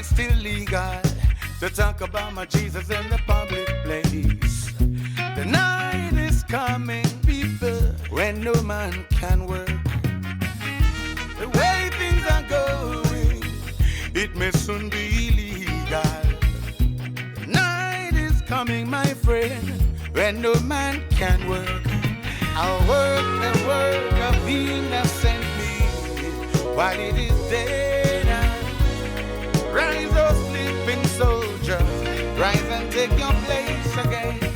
it's still legal to talk about my Jesus in the public place. The night is coming, people, when no man can work. The way things are going, it may soon be illegal. The night is coming, my friend, when no man can work. I'll work the work of him that sent me while it is daylight. Rise, oh sleeping soldier, rise and take your place again.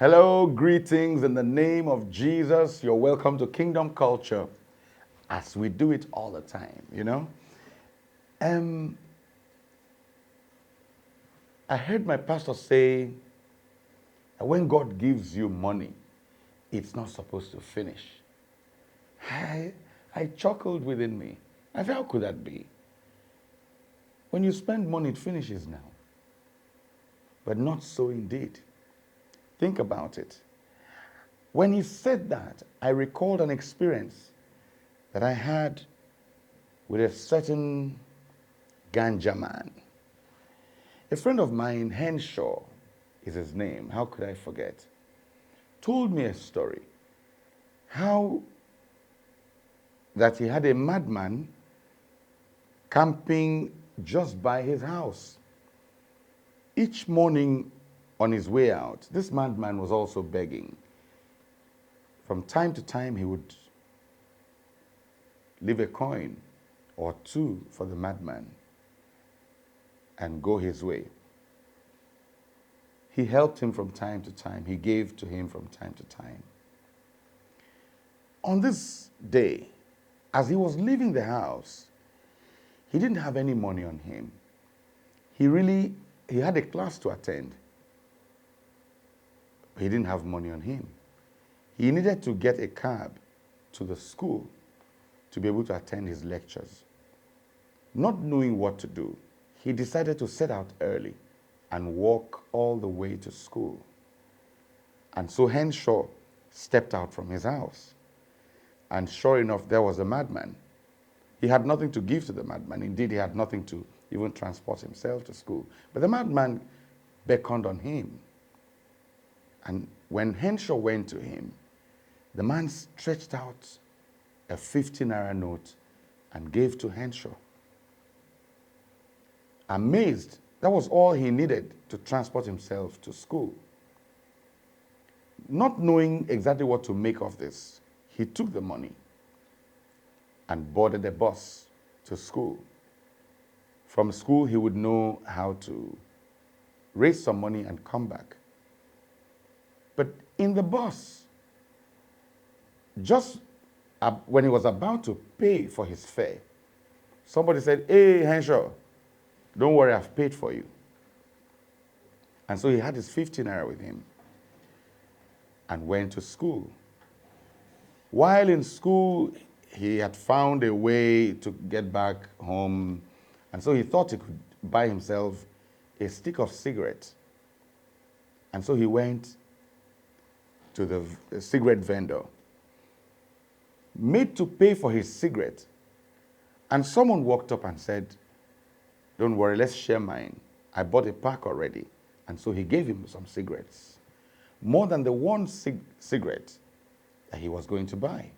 Hello, greetings in the name of Jesus. You're welcome to Kingdom Culture, as we do it all the time, you know. I heard my pastor say that when God gives you money, it's not supposed to finish. I chuckled within me. I said, how could that be? When you spend money, it finishes now. But not so indeed. Think about it. When he said that, I recalled an experience that I had with a certain ganja man. A friend of mine, Henshaw is his name, how could I forget, told me a story. How that he had a madman camping just by his house. Each morning on his way out, this madman was also begging. From time to time, he would leave a coin or two for the madman and go his way. He helped him from time to time. He gave to him from time to time. On this day, as he was leaving the house, he didn't have any money on him. He had a class to attend. He didn't have money on him. He needed to get a cab to the school to be able to attend his lectures. Not knowing what to do, he decided to set out early and walk all the way to school. And so Henshaw stepped out from his house. And sure enough, there was a madman. He had nothing to give to the madman. Indeed, he had nothing to even transport himself to school. But the madman beckoned on him. And when Henshaw went to him, the man stretched out a 50 naira note and gave to Henshaw. Amazed, that was all he needed to transport himself to school. Not knowing exactly what to make of this, he took the money and boarded a bus to school. From school, he would know how to raise some money and come back. But in the bus, just when he was about to pay for his fare, somebody said, "Hey, Henshaw, don't worry, I've paid for you." And so he had his 50 naira with him and went to school. While in school, he had found a way to get back home, and so he thought he could buy himself a stick of cigarette. And so he went to the cigarette vendor, made to pay for his cigarette, and someone walked up and said, "Don't worry, let's share mine. I bought a pack already." And so he gave him some cigarettes, more than the one cigarette that he was going to buy.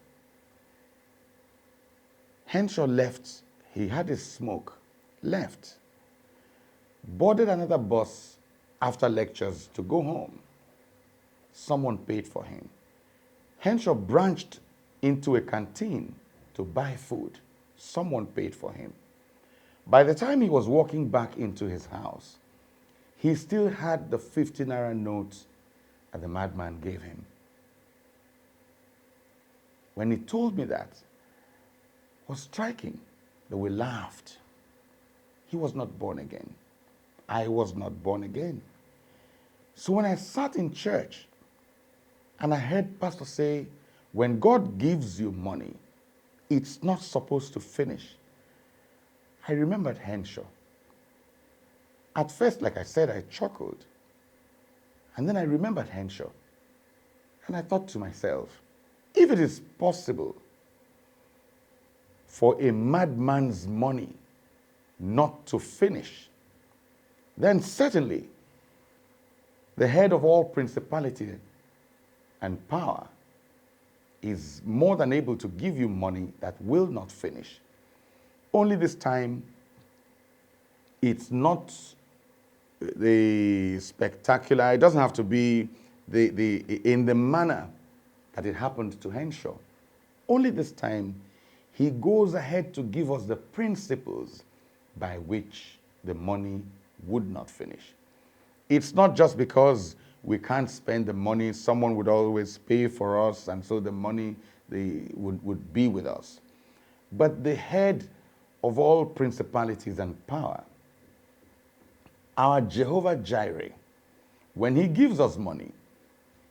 Henshaw left. He had his smoke, left, boarded another bus after lectures to go home. Someone paid for him. Henshaw branched into a canteen to buy food. Someone paid for him. By the time he was walking back into his house, he still had the 50 naira note that the madman gave him. When he told me that, it was striking that we laughed. He was not born again. I was not born again. So when I sat in church and I heard pastor say, when God gives you money, it's not supposed to finish, I remembered Henshaw. At first, like I said, I chuckled. And then I remembered Henshaw. And I thought to myself, if it is possible for a madman's money not to finish, then certainly the head of all principality and power is more than able to give you money that will not finish. Only this time, it's not the spectacular, it doesn't have to be in the manner that it happened to Henshaw. Only this time, he goes ahead to give us the principles by which the money would not finish. It's not just because we can't spend the money, someone would always pay for us, and so the money would be with us. But the head of all principalities and power, our Jehovah Jireh, when he gives us money,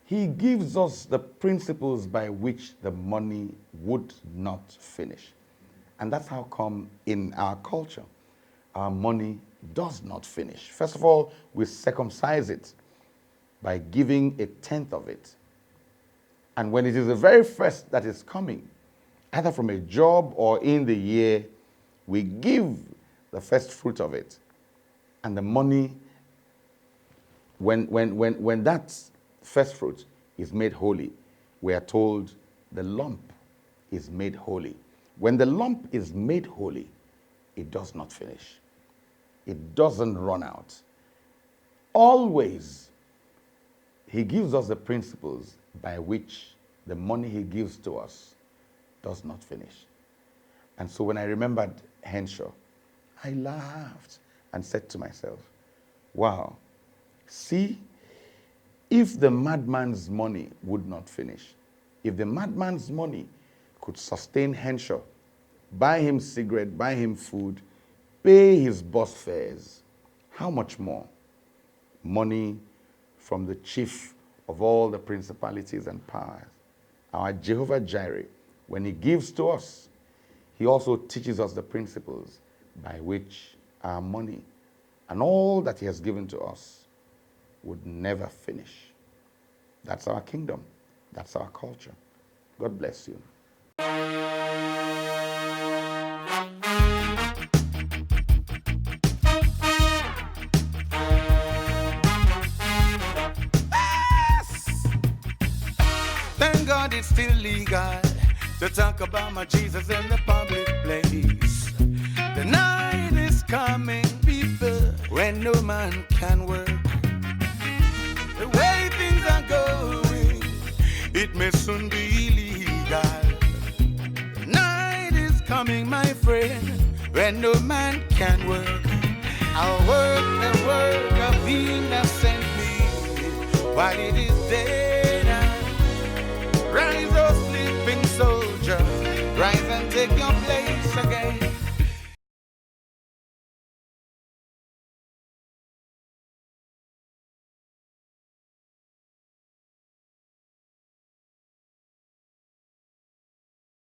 he gives us the principles by which the money would not finish. And that's how come in our culture, our money does not finish. First of all, we circumcise it by giving 1/10 of it. And when it is the very first that is coming, either from a job or in the year, we give the first fruit of it. And the money, when that first fruit is made holy, we are told the lump is made holy. When the lump is made holy, it does not finish. It doesn't run out. Always, he gives us the principles by which the money he gives to us does not finish. And so when I remembered Henshaw, I laughed and said to myself, wow, see, if the madman's money would not finish, if the madman's money could sustain Henshaw, buy him cigarette, buy him food, pay his bus fares, how much more money from the chief of all the principalities and powers, our Jehovah Jireh, when he gives to us, he also teaches us the principles by which our money and all that he has given to us would never finish. That's our kingdom. That's our culture. God bless you. Thank God it's still legal to talk about my Jesus in the public place. The night is coming, people, when no man can work. The way things are going, it may soon be illegal. The night is coming, my friend, when no man can work. I'll work the work of him that sent me while it is day now. Rise, oh sleeping soldier, rise and take your place.